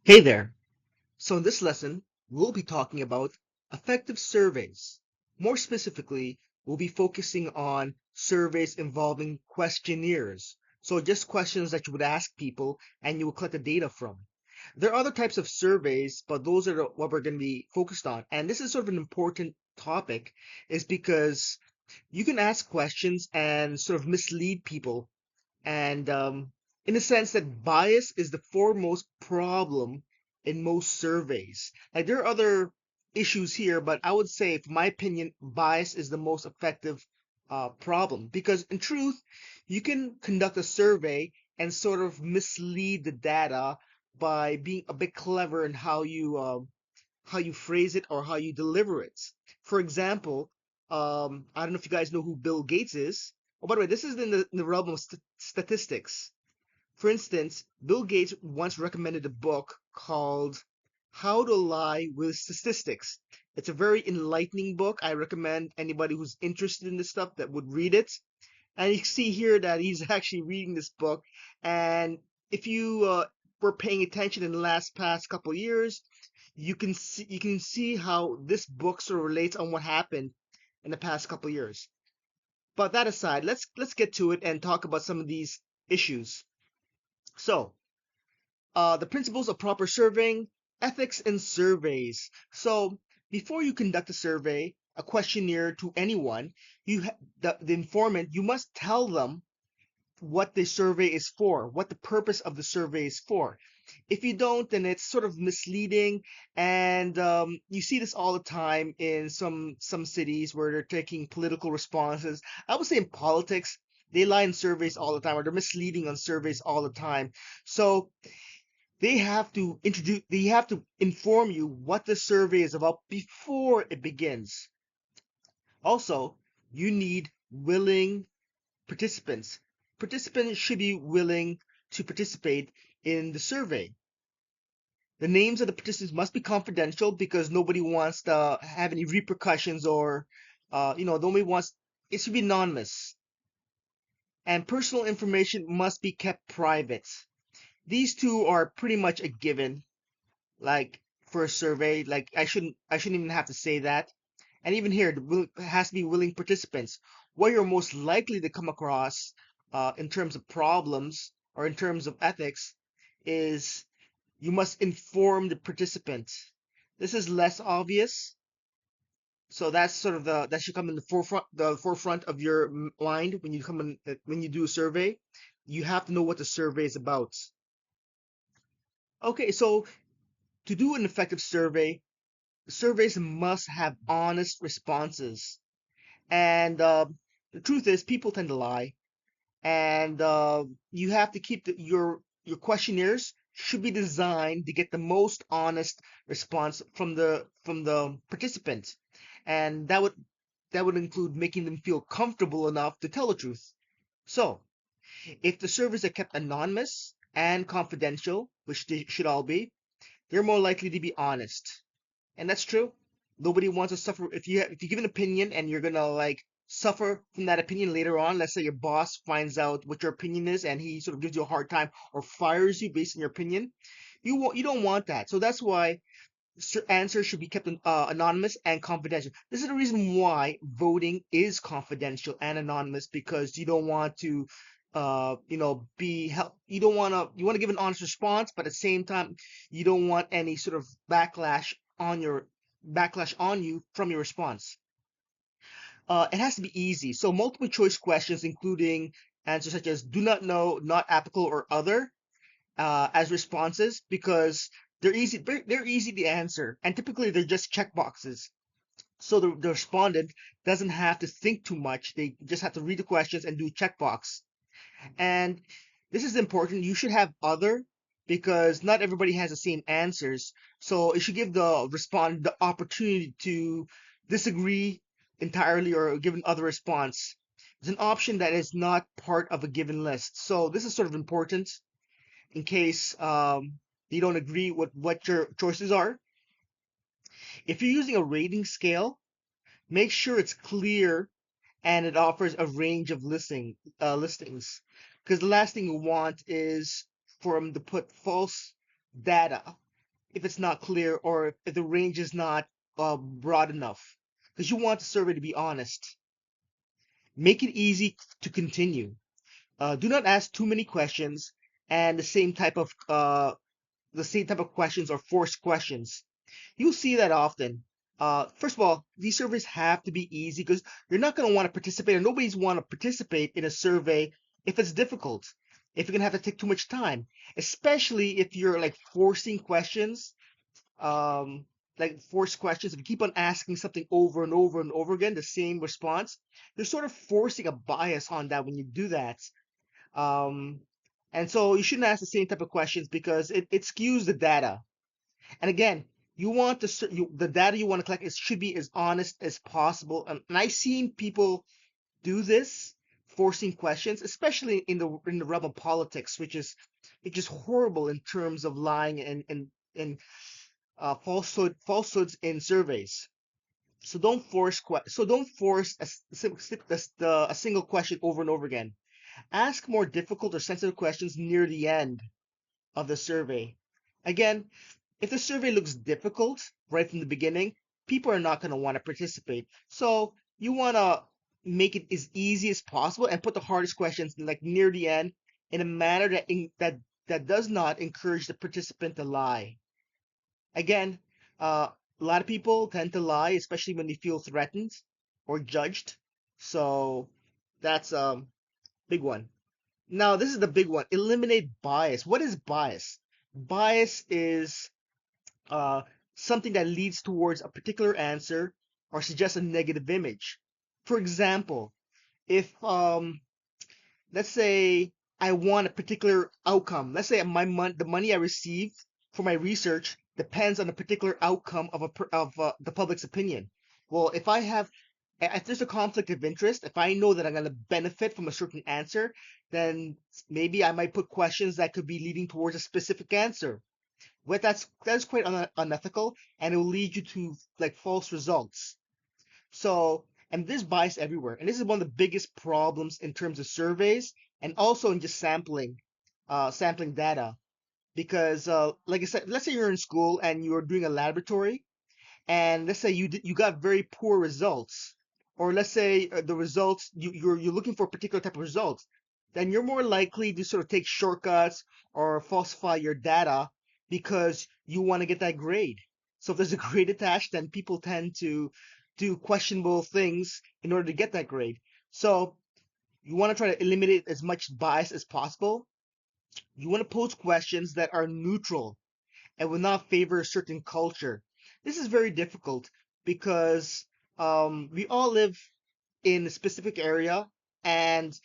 Hey there! So in this lesson, we'll be talking about effective surveys. More specifically, we'll be focusing on surveys involving questionnaires. So just questions that you would ask people and you will collect the data from. There are other types of surveys, but those are what we're going to be focused on. And this is sort of an important topic is because you can ask questions and sort of mislead people and in the sense that bias is the foremost problem in most surveys. Like there are other issues here, but I would say, for my opinion, bias is the most effective problem because in truth, you can conduct a survey and sort of mislead the data by being a bit clever in how you phrase it or how you deliver it. For example, I don't know if you guys know who Bill Gates is. Oh, by the way, this is in the realm of statistics. For instance, Bill Gates once recommended a book called How to Lie with Statistics. It's a very enlightening book. I recommend anybody who's interested in this stuff that would read it. And you see here that he's actually reading this book. And if you were paying attention in the past couple of years, you can see how this book sort of relates on what happened in the past couple of years. But that aside, let's get to it and talk about some of these issues. So, the principles of proper surveying, ethics in surveys. So, before you conduct a survey, a questionnaire to anyone, the informant, you must tell them what the survey is for, what the purpose of the survey is for. If you don't, then it's sort of misleading, and you see this all the time in some cities where they're taking political responses. I would say in politics, they lie in surveys all the time, or they're misleading on surveys all the time. So they have to inform you what the survey is about before it begins. Also, you need willing participants. Participants should be willing to participate in the survey. The names of the participants must be confidential because nobody wants to have any repercussions or, nobody wants, it should be anonymous. And personal information must be kept private. These two are pretty much a given, like for a survey. Like I shouldn't even have to say that. And even here, it has to be willing participants. What you're most likely to come across in terms of problems or in terms of ethics is you must inform the participant. This is less obvious, so that's sort of that should come in the forefront of your mind when you come in when you do a survey. You have to know what the survey is about. Okay, so to do an effective survey, surveys must have honest responses. And the truth is, people tend to lie, and you have to keep your questionnaires should be designed to get the most honest response from the participant, and that would include making them feel comfortable enough to tell the truth. So, if the surveys are kept anonymous and confidential, which they should all be, they're more likely to be honest. And that's true. Nobody wants to suffer if you give an opinion and you're gonna like suffer from that opinion later on. Let's say your boss finds out what your opinion is and he sort of gives you a hard time or fires you based on your opinion. You don't want that. So that's why answers should be kept anonymous and confidential. This is the reason why voting is confidential and anonymous because you don't want to be help you want to give an honest response, but at the same time you don't want any sort of backlash on you from your response. It has to be easy. So multiple choice questions, including answers such as do not know, not applicable, or other, as responses because they're easy to answer, and typically they're just check boxes. So the respondent doesn't have to think too much. They just have to read the questions and do checkbox. And this is important. You should have other because not everybody has the same answers. So it should give the respondent the opportunity to disagree entirely or give an other response. It's an option that is not part of a given list. So this is sort of important in case you don't agree with what your choices are. If you're using a rating scale, make sure it's clear and it offers a range of listings. Because the last thing you want is for them to put false data. if it's not clear or if the range is not broad enough, because you want the survey to be honest. Make it easy to continue. Do not ask too many questions and the same type of questions or forced questions. You'll see that often. First of all, these surveys have to be easy because you're not going to want to participate, or nobody's want to participate in a survey if it's difficult, if you're going to have to take too much time, especially if you're like forcing questions, um, like forced questions. If you keep on asking something over and over and over again, the same response, you're sort of forcing a bias on that when you do that. Um, and so you shouldn't ask the same type of questions because it skews the data. And again, you want the data you want to collect is should be as honest as possible. And I've seen people do this, forcing questions, especially in the realm of politics, which is horrible in terms of lying and falsehoods in surveys. So don't force a single question over and over again. Ask more difficult or sensitive questions near the end of the survey. Again, if the survey looks difficult right from the beginning, people are not going to want to participate. So you want to make it as easy as possible and put the hardest questions like near the end in a manner that does not encourage the participant to lie. Again, a lot of people tend to lie, especially when they feel threatened or judged. So that's a big one. Now, this is the big one. Eliminate bias. What is bias? Bias is uh, something that leads towards a particular answer or suggests a negative image. For example, if let's say I want a particular outcome. Let's say the money I receive for my research depends on a particular outcome of the public's opinion. Well, if there's a conflict of interest, if I know that I'm going to benefit from a certain answer, then maybe I might put questions that could be leading towards a specific answer. But that's quite unethical, and it will lead you to like false results. So, and there's bias everywhere. And this is one of the biggest problems in terms of surveys and also in just sampling data. Because, like I said, let's say you're in school and you're doing a laboratory, and let's say you got very poor results, or let's say the results you're looking for a particular type of results, then you're more likely to sort of take shortcuts or falsify your data because you want to get that grade. So if there's a grade attached, then people tend to do questionable things in order to get that grade. So you want to try to eliminate as much bias as possible. You want to pose questions that are neutral and will not favor a certain culture. This is very difficult because we all live in a specific area, and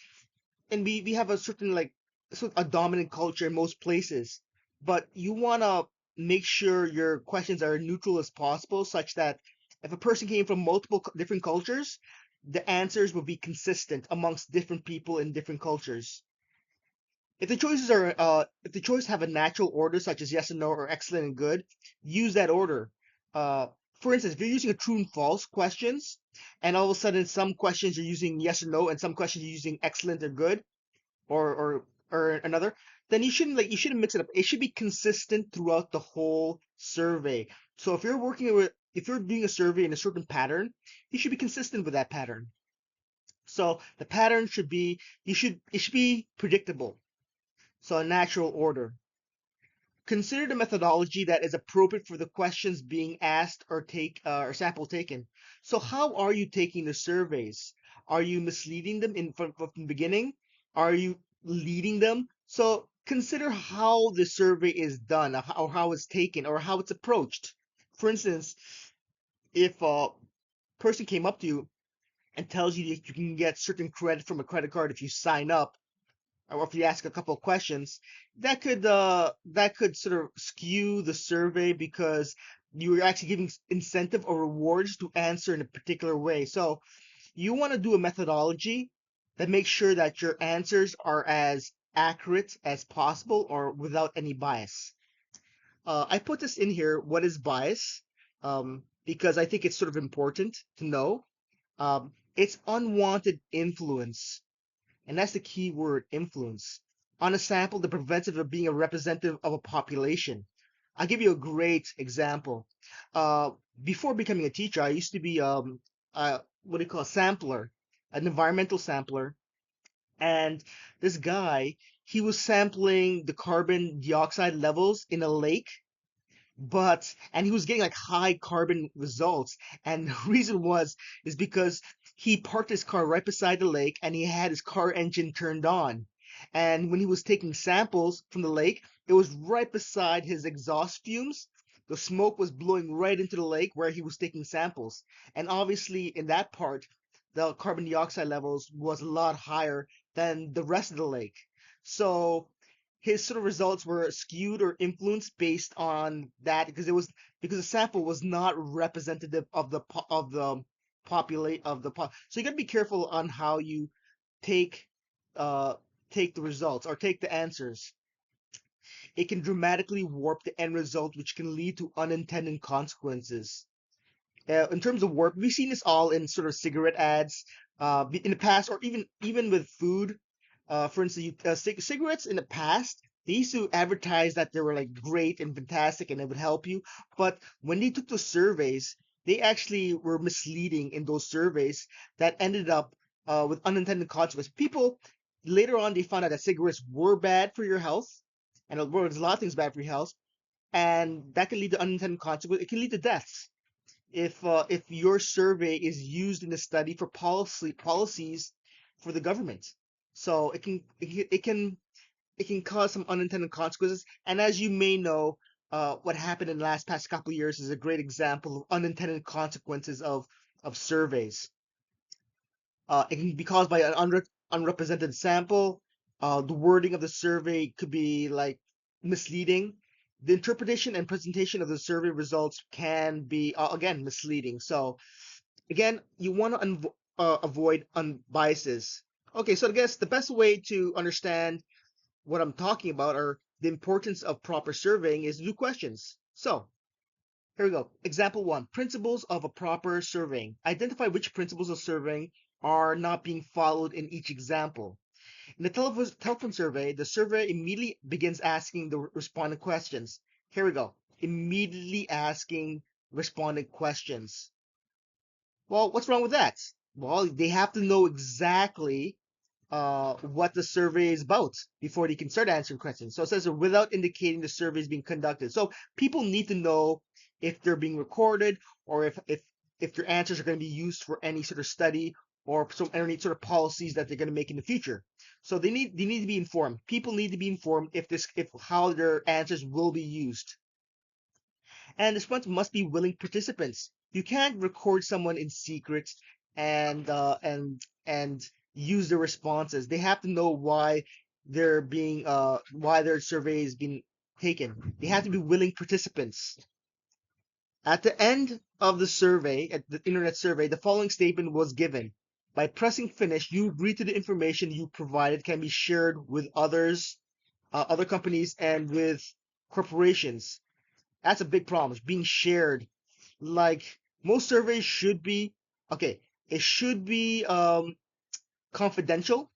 we have a certain a dominant culture in most places. But you want to make sure your questions are neutral as possible, such that if a person came from multiple different cultures, the answers will be consistent amongst different people in different cultures. If the choices have a natural order, such as yes and no or excellent and good, use that order. Uh, for instance, if you're using a true and false questions, and all of a sudden some questions you're using yes or no, and some questions you're using excellent or good, or or another, then you shouldn't mix it up. It should be consistent throughout the whole survey. So if you're doing a survey in a certain pattern, you should be consistent with that pattern. So the pattern should be it should be predictable. So a natural order. Consider the methodology that is appropriate for the questions being asked or sample taken. So how are you taking the surveys? Are you misleading them from the beginning? Are you leading them? So consider how the survey is done, or how it's taken, or how it's approached. For instance, if a person came up to you and tells you that you can get certain credit from a credit card if you sign up, or if you ask a couple of questions, that could sort of skew the survey because you are actually giving incentive or rewards to answer in a particular way. So you want to do a methodology that makes sure that your answers are as accurate as possible or without any bias. I put this in here. What is bias? Because I think it's sort of important to know. It's unwanted influence, and that's the key word, influence, on a sample that prevents it from being a representative of a population. I'll give you a great example. Uh, Before becoming a teacher, I used to be what do you call a sampler, an environmental sampler, and this guy, he was sampling the carbon dioxide levels in a lake, and he was getting like high carbon results, and the reason was is because he parked his car right beside the lake and he had his car engine turned on, and when he was taking samples from the lake, it was right beside his exhaust fumes. The smoke was blowing right into the lake where he was taking samples, and obviously in that part the carbon dioxide levels was a lot higher than the rest of the lake. So his sort of results were skewed or influenced based on that, because the sample was not representative of the populate of the pop. So you got to be careful on how you take uh take the results or take the answers. It can dramatically warp the end result, which can lead to unintended consequences. In terms of work, we've seen this all in sort of cigarette ads, in the past, or even with food. For instance, cigarettes in the past, they used to advertise that they were like great and fantastic and it would help you. But when they took those surveys, they actually were misleading in those surveys that ended up with unintended consequences. People later on they found out that cigarettes were bad for your health, and well, there's a lot of things bad for your health, and that can lead to unintended consequences. It can lead to deaths if your survey is used in the study for policies for the government. So it can cause some unintended consequences. And as you may know, what happened in the last past couple of years is a great example of unintended consequences of surveys. It can be caused by an unrepresented sample. The wording of the survey could be like misleading. The interpretation and presentation of the survey results can be again misleading. So again, you want to avoid biases. Okay, so I guess the best way to understand what I'm talking about or the importance of proper surveying is to do questions. So here we go. Example one, principles of a proper surveying. Identify which principles of surveying are not being followed in each example. In the telephone survey, the survey immediately begins asking the respondent questions. Here we go. Immediately asking respondent questions. Well, what's wrong with that? Well, they have to know exactly what the survey is about before they can start answering questions. So it says without indicating the survey is being conducted. So people need to know if they're being recorded or if their answers are going to be used for any sort of study or any sort of policies that they're going to make in the future. So they need to be informed. People need to be informed if how their answers will be used. And the response must be willing participants. You can't record someone in secret and use the responses. They have to know why their survey is being taken. They have to be willing participants. At the end of the survey, at the internet survey, the following statement was given. By pressing finish, you agree to the information you provided can be shared with other companies, and with corporations. That's a big problem. It's being shared. Like most surveys should be, okay, it should be confidential,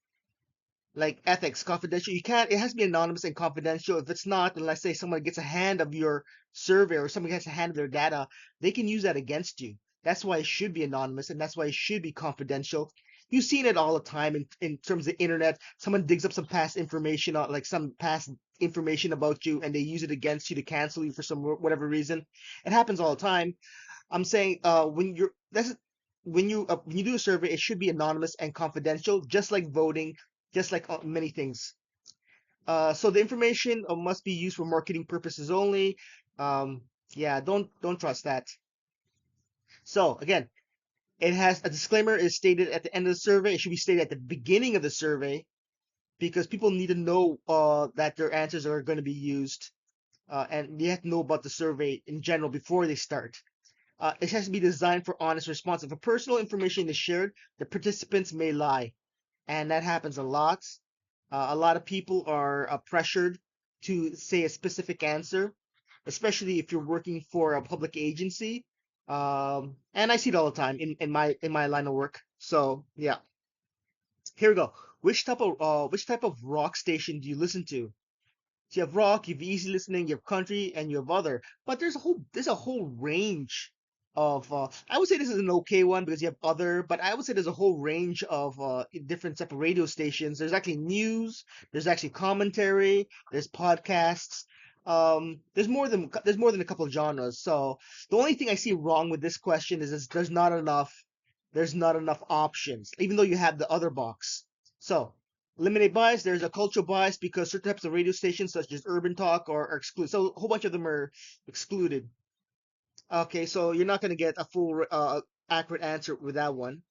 like ethics, confidential. You can't, it has to be anonymous and confidential. If it's not, then let's say someone gets a hand of your survey or someone gets a hand of their data, they can use that against you. That's why it should be anonymous and that's why it should be confidential. You've seen it all the time in terms of the internet. Someone digs up some past information, like some past information about you, and they use it against you to cancel you for some whatever reason. It happens all the time. I'm saying when you do a survey, it should be anonymous and confidential, just like voting, just like many things. So the information must be used for marketing purposes only. Um, yeah, don't trust that. So again, it has a disclaimer is stated at the end of the survey. It should be stated at the beginning of the survey because people need to know that their answers are going to be used, and they have to know about the survey in general before they start. It has to be designed for honest response. If a personal information is shared, the participants may lie, and that happens a lot. A lot of people are pressured to say a specific answer, especially if you're working for a public agency. And I see it all the time in my line of work. So yeah, here we go. Which type of rock station do you listen to? So you have rock, you have easy listening, you have country, and you have other. But there's a whole range of I would say this is an okay one because you have other, but I would say there's a whole range of different type of radio stations. There's actually news, there's actually commentary, there's podcasts. There's more than a couple of genres. So the only thing I see wrong with this question is there's not enough options, even though you have the other box. So eliminate bias. There's a cultural bias because certain types of radio stations, such as urban talk, are excluded. So a whole bunch of them are excluded. Okay, so you're not going to get a full accurate answer with that one.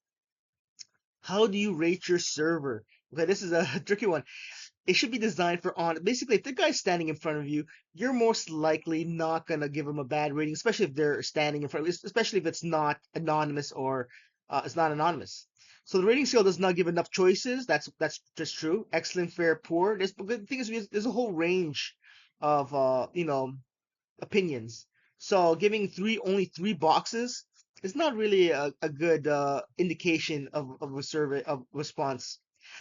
How do you rate your server? Okay, this is a tricky one. It should be designed for on. Basically, if the guy's standing in front of you, you're most likely not gonna give him a bad rating, especially if they're standing in front of you, especially if it's not anonymous or it's not anonymous. So the rating scale does not give enough choices. That's just true. Excellent, fair, poor. But the thing is, there's a whole range of opinions. So giving only three boxes is not really a good indication of a survey of response.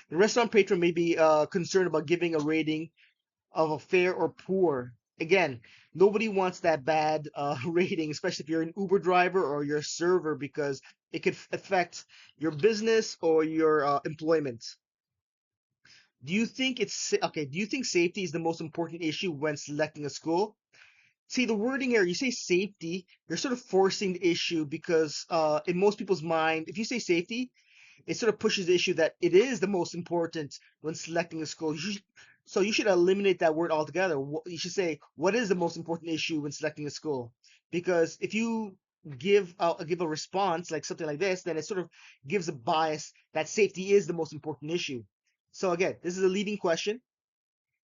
The restaurant patron may be concerned about giving a rating of a fair or poor. Again, nobody wants that bad rating, especially if you're an Uber driver or you're a server, because it could affect your business or your employment. Do you think safety is the most important issue when selecting a school? See, the wording here, you say safety, you're sort of forcing the issue because in most people's mind, if you say safety, it sort of pushes the issue that it is the most important when selecting a school. So you should eliminate that word altogether. You should say, what is the most important issue when selecting a school? Because if you give a response like something like this, then it sort of gives a bias that safety is the most important issue. So again, this is a leading question,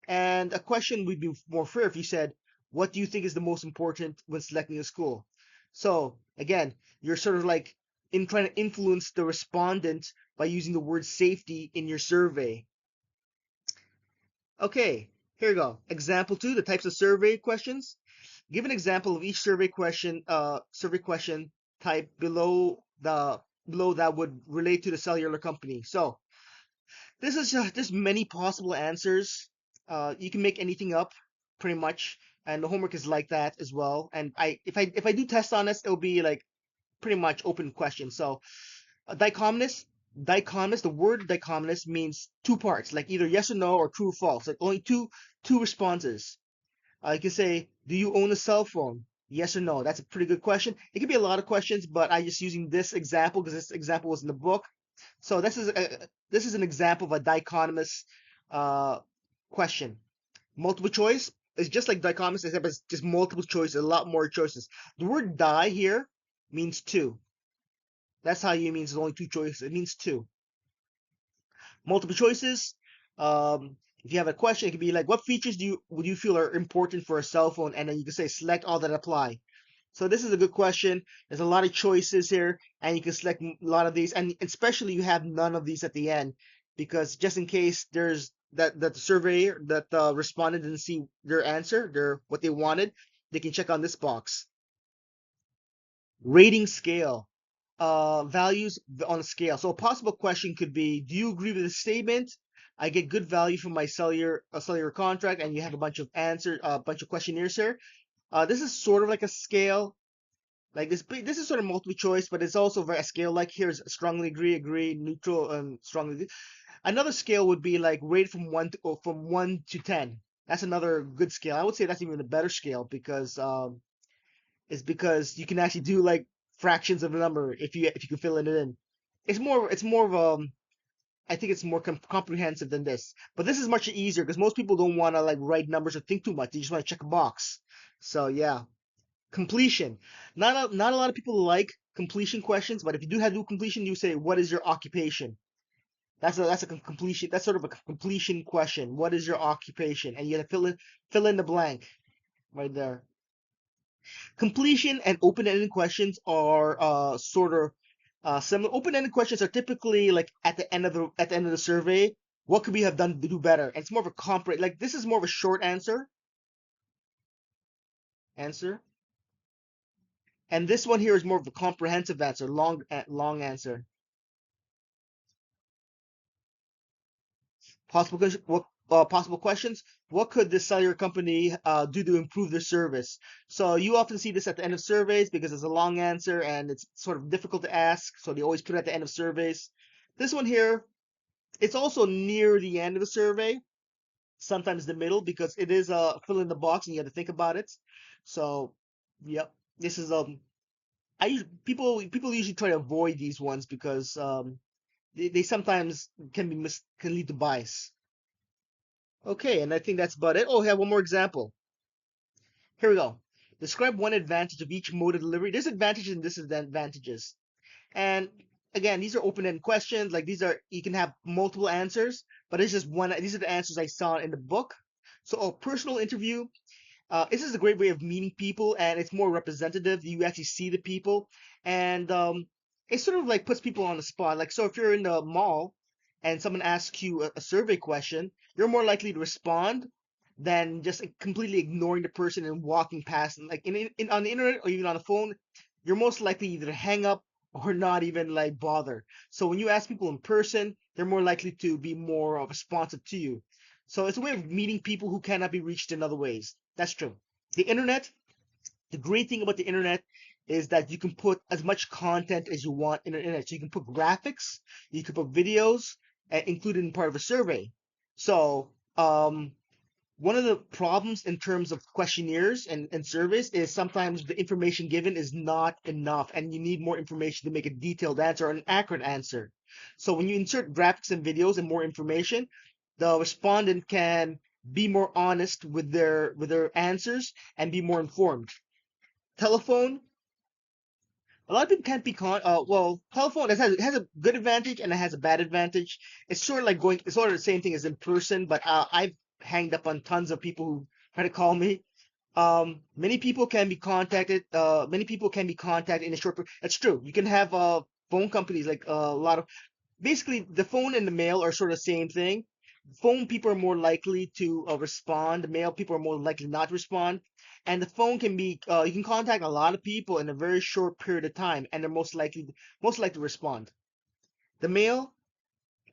and a question would be more fair if you said, what do you think is the most important when selecting a school? So again, you're sort of like in trying to influence the respondent by using the word safety in your survey. Okay, here we go. Example two, the types of survey questions. Give an example of each survey question type below that would relate to the cellular company. So this is there's many possible answers. You can make anything up, pretty much, and the homework is like that as well. And if I do test on this, it'll be like pretty much open questions. So dichotomous. The word dichotomous means two parts, like either yes or no or true or false. Like only two responses. You can say, do you own a cell phone? Yes or no. That's a pretty good question. It could be a lot of questions, but I just using this example because this example was in the book. So this is an example of a dichotomous uh, question. Multiple choice is just like dichotomous, except it's just multiple choice, a lot more choices. The word die here means two. That's how you means there's only two choices. It means two. Multiple choices. If you have a question, it could be like, what features would you feel are important for a cell phone? And then you can say select all that apply. So this is a good question. There's a lot of choices here, and you can select a lot of these, and especially you have none of these at the end, because just in case there's that the surveyor that responded didn't see their answer, their what they wanted, they can check on this box. Rating scale, values on a scale. So a possible question could be, do you agree with the statement? I get good value from my cellular contract, and you have a bunch of a bunch of questionnaires here. This is sort of like a scale. Like this is sort of multiple choice, but it's also very a scale. Like here's strongly agree, neutral, and strongly agree. Another scale would be like rate from 1 to 10. That's another good scale. I would say that's even a better scale because you can actually do like fractions of the number if you can fill it in. It's more of I think it's more comprehensive than this. But this is much easier because most people don't want to like write numbers or think too much. They just want to check a box. So yeah. Completion. Not a lot of people like completion questions, but if you do have to do completion, you say, "What is your occupation?" That's a completion. That's sort of a completion question. What is your occupation? And you gotta fill in the blank right there. Completion and open-ended questions are sort of similar. Open-ended questions are typically like at the end of the survey. What could we have done to do better? And it's more of a like this is more of a short answer. And this one here is more of a comprehensive answer, long answer. Possible possible questions. What could the cellular company do to improve their service? So you often see this at the end of surveys because it's a long answer and it's sort of difficult to ask. So they always put it at the end of surveys. This one here, it's also near the end of the survey, sometimes the middle because it is fill in the box and you have to think about it. So, yep, this is people usually try to avoid these ones because they sometimes can lead to bias. Okay, and I think that's about it. Oh, I have one more example. Here we go. Describe one advantage of each mode of delivery. There's advantages and disadvantages. And again, these are open-ended questions. Like these are, you can have multiple answers, but it's just one. These are the answers I saw in the book. So a personal interview, this is a great way of meeting people, and it's more representative. You actually see the people, and it sort of like puts people on the spot. Like, so if you're in the mall and someone asks you a survey question, you're more likely to respond than just completely ignoring the person and walking past. And like on the internet or even on the phone, you're most likely either to hang up or not even like bother. So when you ask people in person, they're more likely to be more responsive to you. So it's a way of meeting people who cannot be reached in other ways. That's true. The internet, the great thing about the internet is that you can put as much content as you want in the internet. So you can put graphics, you can put videos, included in part of a survey. So one of the problems in terms of questionnaires and surveys is sometimes the information given is not enough and you need more information to make a detailed answer or an accurate answer. So when you insert graphics and videos and more information, the respondent can be more honest with their answers and be more informed. Telephone, a lot of people can't be well, telephone it has a good advantage and it has a bad advantage. It's sort of like going, it's sort of the same thing as in person, but I've hanged up on tons of people who try to call me. Many people can be contacted. Many people can be contacted in a short period. That's true. You can have phone companies like a lot of, basically the phone and the mail are sort of the same thing. Phone people are more likely to respond. Mail people are more likely not to respond. And the phone can be you can contact a lot of people in a very short period of time, and they're most likely to respond. The mail,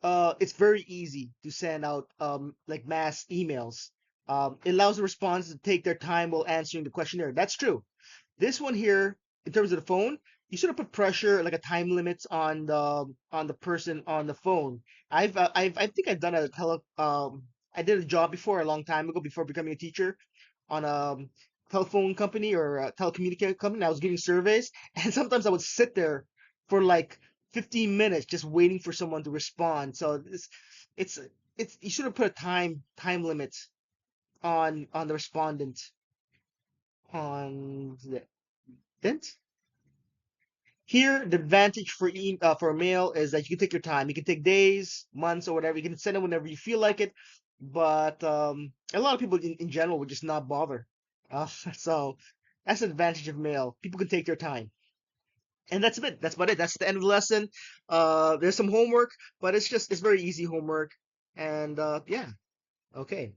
it's very easy to send out like mass emails. It allows the respondents to take their time while answering the questionnaire. That's true. This one here, in terms of the phone, you should have put pressure, like a time limit on the person on the phone. I think I've done I did a job before a long time ago before becoming a teacher on a telephone company or a telecommunication company. I was giving surveys, and sometimes I would sit there for like 15 minutes just waiting for someone to respond. So it's it's you should have put a time limit on the respondent on the dent. Here, the advantage for mail is that you can take your time. You can take days, months, or whatever. You can send it whenever you feel like it. But a lot of people in general would just not bother. So that's the advantage of mail. People can take their time. And that's it. That's about it. That's the end of the lesson. There's some homework, but it's very easy homework. And yeah, okay.